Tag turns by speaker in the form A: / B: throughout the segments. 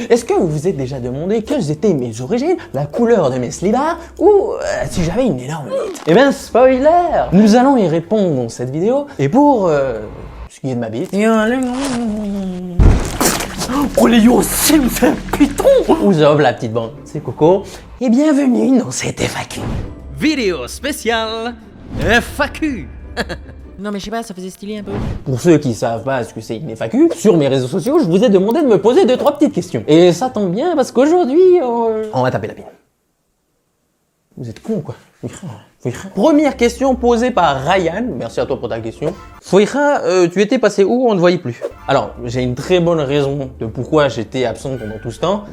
A: Est-ce que vous vous êtes déjà demandé quelles étaient mes origines, la couleur de mes slibards ou si j'avais une énorme bite? Eh ben spoiler! Nous allons y répondre dans cette vidéo. Et pour ce qui est de ma bite... Oh les yo, c'est un piton! Vous offre la petite bande, c'est Coco. Et bienvenue dans cette FAQ.
B: Vidéo spéciale FAQ.
C: Non mais je sais pas, ça faisait stylé un peu.
A: Pour ceux qui savent pas ce que c'est une FAQ, sur mes réseaux sociaux, je vous ai demandé de me poser 2-3 petites questions. Et ça tombe bien parce qu'aujourd'hui, on va taper la pile. Vous êtes cons quoi. Première question posée par Ryan. Merci à toi pour ta question. Fouira, tu étais passé où? On ne voyait plus. Alors, j'ai une très bonne raison de pourquoi j'étais absent pendant tout ce temps.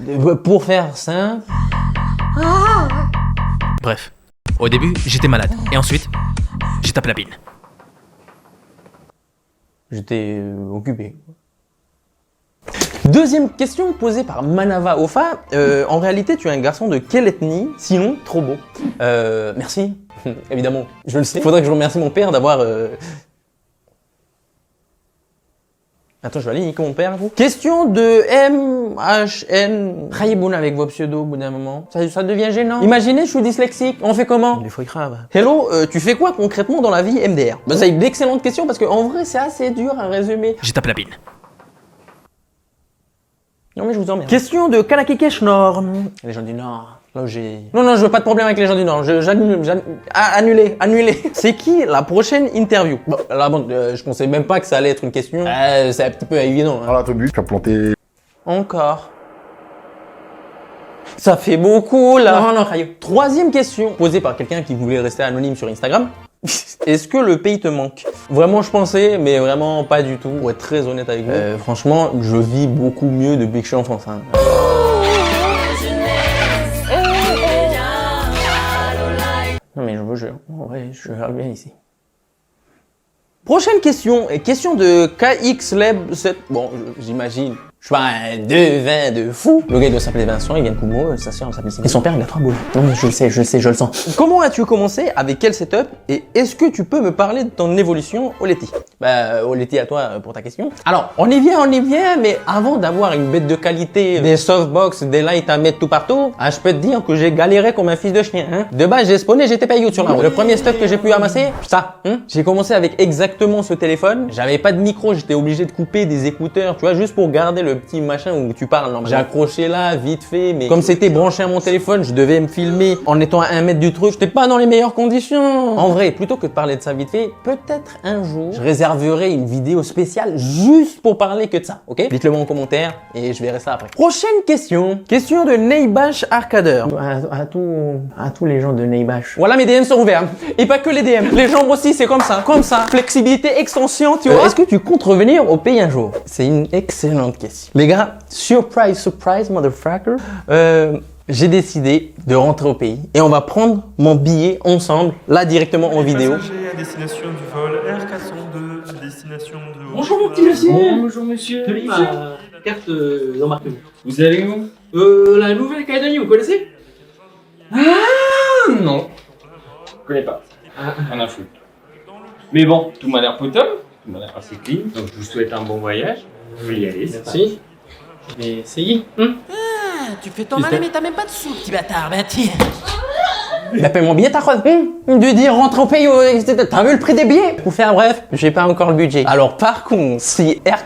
A: Pour faire simple...
B: Bref, au début, j'étais malade. Et ensuite, j'ai tapé la pine.
A: J'étais occupé. Deuxième question posée par Manava Ofa. En réalité, tu es un garçon de quelle ethnie? Sinon, trop beau. Merci. Évidemment, je le sais. Faudrait que je remercie mon père d'avoir... Attends, je vais aller niquer mon père, vous. Question de MHN. Raïboun avec vos pseudos au bout d'un moment. Ça devient gênant. Imaginez, je suis dyslexique. On fait comment? Il faut grave. Hello, tu fais quoi concrètement dans la vie MDR? Ben, c'est une excellente question parce qu'en vrai, c'est assez dur à résumer.
B: J'ai tapé la pine.
A: Non mais je vous emmerde. Question de Kanakikesh Nord. Les gens du Nord. Là où j'ai... Non, je veux pas de problème avec les gens du Nord. Annulé. C'est qui la prochaine interview? Bon, là, bon, je pensais même pas que ça allait être une question. C'est un petit peu évident. Hein.
D: Alors, l'autobus qui a planté.
A: Encore. Ça fait beaucoup, là. Non, Rayo. Troisième question, posée par quelqu'un qui voulait rester anonyme sur Instagram. Est-ce que le pays te manque? Vraiment, je pensais, mais vraiment pas du tout. Pour être très honnête avec vous, franchement, je vis beaucoup mieux depuis que je suis en France. Hein. Non mais je vous jure, en vrai, je vais bien ici. Prochaine question, question de KXLab7. Bon, j'imagine. Je suis pas un devin de fou. Le gars il doit s'appeler Vincent, il vient de Kumo, sa sœur s'appelle Simon. Et son père il a 3 boules. Non mais je le sais, je le sens. Comment as-tu commencé? Avec quel setup? Et est-ce que tu peux me parler de ton évolution au Leti? Bah, au Leti à toi pour ta question. Alors, on y vient, mais avant d'avoir une bête de qualité, des softbox, des lights à mettre tout partout, je peux te dire que j'ai galéré comme un fils de chien. Hein. De base, j'ai spawné, j'étais pas sur la route. Le premier stuff que j'ai pu amasser, ça. J'ai commencé avec exactement ce téléphone. J'avais pas de micro, j'étais obligé de couper des écouteurs, tu vois, juste pour garder le petit machin où tu parles. J'ai accroché là, vite fait, mais comme c'était branché à mon téléphone, je devais me filmer en étant à 1 mètre du truc. J'étais pas dans les meilleures conditions. En vrai, plutôt que de parler de ça vite fait, peut-être un jour, je réserverai une vidéo spéciale juste pour parler que de ça, ok? Dites-le moi en commentaire et je verrai ça après. Prochaine question. Question de Neibash Arcader. À tous les gens de Neibash. Voilà, mes DM sont ouverts. Et pas que les DM. Les jambes aussi, c'est comme ça. Flexibilité, extension, tu vois. Est-ce que tu comptes revenir au pays un jour? C'est une excellente question. Les gars, surprise, motherfucker. J'ai décidé de rentrer au pays et on va prendre mon billet ensemble, là directement en vidéo.
E: Passagers à destination du vol R402, à destination de...
C: Bonjour mon petit monsieur.
F: Bonjour monsieur.
C: Tenez ma carte d'embarquement.
F: Vous allez où?
C: La Nouvelle-Calédonie, vous connaissez?
F: Non. Je connais pas. Rien à foutre. Mais bon, tout m'a l'air potable, tout m'a l'air assez clean, donc je vous souhaite un bon voyage. Je vais y aller, c'est parti.
C: Si. Je vais essayer.
G: Tu fais ton malin mais t'as même pas de sous, petit bâtard, bah tiens.
A: Bah paie mon billet, t'as quoi? De dire rentre au pays, t'as vu le prix des billets? Pour faire bref, j'ai pas encore le budget. Alors par contre, si Air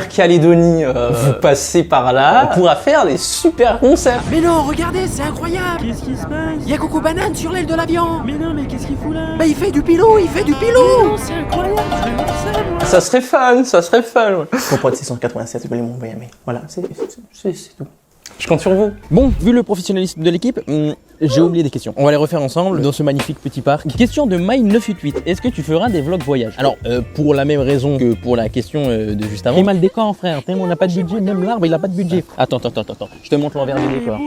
A: Calédonie, vous passez par là, on pourra faire des super concerts.
G: Mais non, regardez, c'est incroyable.
E: Qu'est-ce qui se passe?
G: Y'a Coco Banane sur l'aile de l'avion.
E: Mais non, mais qu'est-ce qu'il fout là?
G: Bah il fait du pilot.
E: Non, c'est incroyable, je vais voir ça, moi.
A: Ça serait fun. Mon pote 687, vous voulez m'envoyer un mail. Voilà, c'est tout. Je compte sur vous. Bon, vu le professionnalisme de l'équipe, j'ai oublié des questions. On va les refaire ensemble dans ce magnifique petit parc. Question de My988. Est-ce que tu feras des vlogs voyage? Alors, pour la même raison que pour la question de juste avant. T'es mal décor, frère. On n'a pas de budget. Même l'arbre, il a pas de budget. Attends. Je te montre l'envers du décor.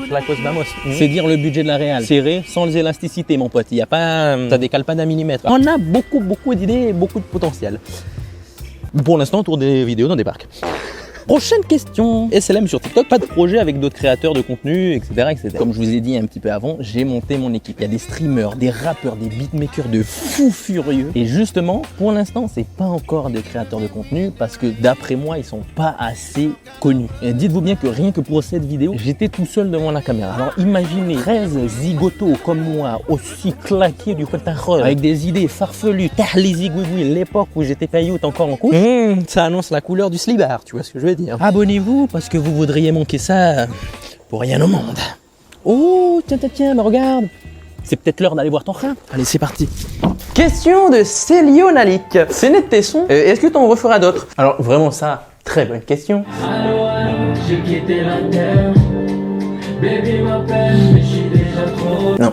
A: Flacos vamos. C'est dire le budget de la réal. Serré, sans les élasticités, mon pote. Il y a pas, ça décale pas d'1 millimètre. On a beaucoup d'idées et beaucoup de potentiel. Pour l'instant, autour des vidéos dans des parcs. Prochaine question. SLM sur TikTok, pas de projet avec d'autres créateurs de contenu, etc., etc. Comme je vous ai dit un petit peu avant, j'ai monté mon équipe. Il y a des streamers, des rappeurs, des beatmakers de fous furieux. Et justement, pour l'instant, c'est pas encore des créateurs de contenu parce que d'après moi, ils sont pas assez connus. Et dites-vous bien que rien que pour cette vidéo, j'étais tout seul devant la caméra. Alors imaginez 13 zigotos comme moi, aussi claqués du pétarol, avec des idées farfelues, les zigouigouis, l'époque où j'étais pailloute encore en couche. Ça annonce la couleur du slibard, tu vois ce que je veux dire. Abonnez-vous parce que vous voudriez manquer ça pour rien au monde. Oh, tiens, mais regarde. C'est peut-être l'heure d'aller voir ton rein. Allez, c'est parti. Question de Célionalic. C'est net tes sons. Est-ce que t'en referas d'autres? Alors, vraiment ça, très bonne question.
D: J'ai quitté la terre. Baby m'appelle, mais je suis déjà trop.
A: Non.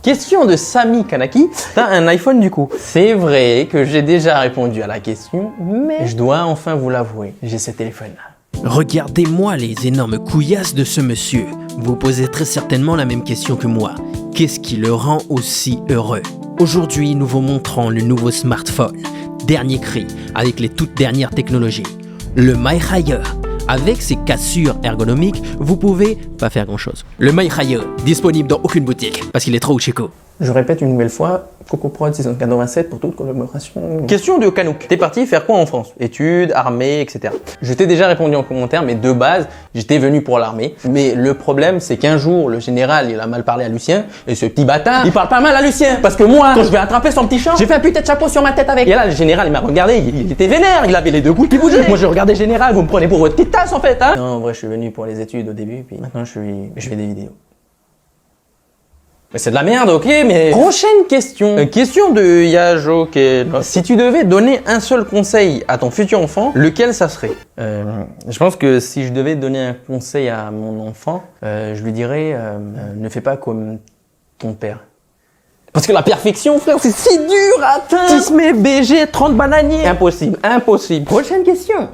A: Question de Sami Kanaki. T'as un iPhone du coup. C'est vrai que j'ai déjà répondu à la question, mais je dois enfin vous l'avouer, j'ai ce téléphone-là.
B: Regardez-moi les énormes couillasses de ce monsieur. Vous posez très certainement la même question que moi. Qu'est-ce qui le rend aussi heureux? Aujourd'hui, nous vous montrons le nouveau smartphone. Dernier cri, avec les toutes dernières technologies. Le MyHire. Avec ses cassures ergonomiques, vous pouvez pas faire grand-chose. Le MyHire, disponible dans aucune boutique, parce qu'il est trop chico.
A: Je répète une nouvelle fois, CocoProd 687 pour toute collaboration. Question de Kanouk. T'es parti faire quoi en France? Études, armée, etc. Je t'ai déjà répondu en commentaire, mais de base, j'étais venu pour l'armée. Mais le problème, c'est qu'un jour, le général, il a mal parlé à Lucien, et ce petit bâtard, il parle pas mal à Lucien. Parce que moi, quand je vais attraper son petit champ, j'ai fait un putain de chapeau sur ma tête avec. Et là, le général, il m'a regardé, il était vénère, il avait les deux bouts qui bougeaient. Moi, je regardais général, vous me prenez pour votre petite tasse en fait, hein? Non, en vrai, je suis venu pour les études au début, puis maintenant, je fais des vidéos. Mais c'est de la merde, ok, mais... Prochaine question. Question de Yajo. Si tu devais donner un seul conseil à ton futur enfant, lequel ça serait? Je pense que si je devais donner un conseil à mon enfant, je lui dirais ne fais pas comme ton père. Parce que la perfection, frère, c'est si dur à atteindre. Tismé, BG, 30 bananiers. Impossible, impossible. Prochaine question.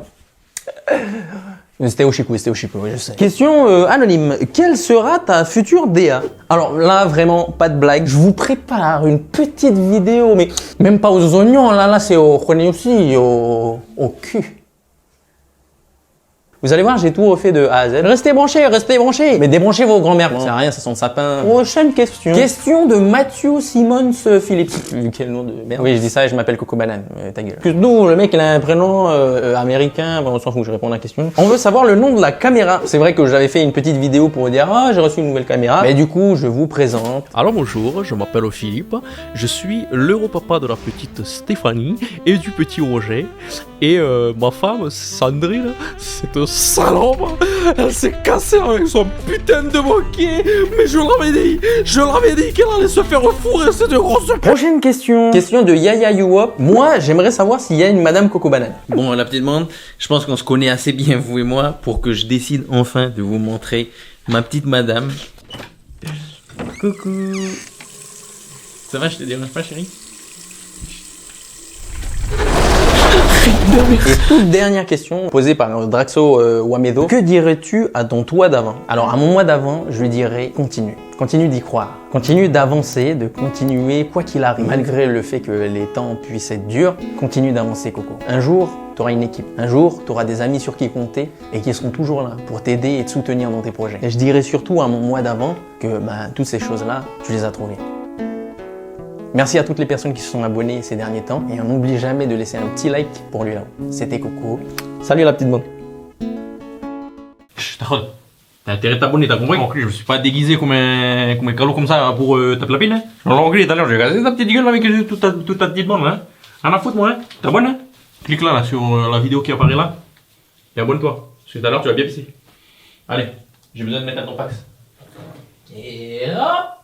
A: C'était Oshiku, oui, je sais. Question anonyme. Quelle sera ta future DA? Alors là, vraiment, pas de blague. Je vous prépare une petite vidéo, mais même pas aux oignons. Là, c'est au aussi, au cul. Vous allez voir, j'ai tout refait de A à Z. Restez branchés, restez branchés. Mais débranchez vos grands-mères. Ça sert à rien, ça sent le sapin. Prochaine question. Question de Matthew Simmons Phillips. Quel nom de merde. Oui, je dis ça et je m'appelle Coco Banane. Ta gueule. Nous, le mec, il a un prénom américain. Bon, on s'en fout, je réponds à la question. On veut savoir le nom de la caméra. C'est vrai que j'avais fait une petite vidéo pour vous dire, ah, j'ai reçu une nouvelle caméra. Mais du coup, je vous présente.
H: Alors bonjour, je m'appelle Philippe, je suis l'europapa de la petite Stéphanie et du petit Roger. Et ma femme, Sandrine, c'est un salope. Elle s'est cassée avec son putain de moquet. Mais je l'avais dit qu'elle allait se faire fourrer cette grosse...
A: Prochaine question. Question de Yaya Youop. Moi, j'aimerais savoir s'il y a une Madame Coco Banane. Bon, la petite bande, je pense qu'on se connaît assez bien, vous et moi, pour que je décide enfin de vous montrer ma petite madame. Coucou. Ça va, je te dérange pas, chérie? Et toute dernière question posée par notre Draxo Wamedo. Que dirais-tu à ton toi d'avant? Alors à mon moi d'avant, je lui dirais continue. Continue d'y croire. Continue d'avancer, de continuer quoi qu'il arrive. Malgré le fait que les temps puissent être durs, continue d'avancer Coco. Un jour, tu auras une équipe. Un jour, tu auras des amis sur qui compter et qui seront toujours là pour t'aider et te soutenir dans tes projets. Et je dirais surtout à mon moi d'avant que toutes ces choses-là, tu les as trouvées. Merci à toutes les personnes qui se sont abonnées ces derniers temps et on n'oublie jamais de laisser un petit like pour lui là. C'était Coco. Salut la petite bande.
F: Chut, t'as intérêt de t'abonner, t'as compris? Je me suis pas déguisé comme un calot comme ça pour taper la pile. Hein. Je l'ai tout à l'heure, j'ai regardé ta petite gueule avec toute ta petite bande. Hein. Rien à foutre moi, hein. T'abonnes, hein. Clique là sur la vidéo qui apparaît là et abonne-toi. Parce que tout à l'heure tu vas bien pisser. Allez, j'ai besoin de mettre à ton pax.
C: Et hop.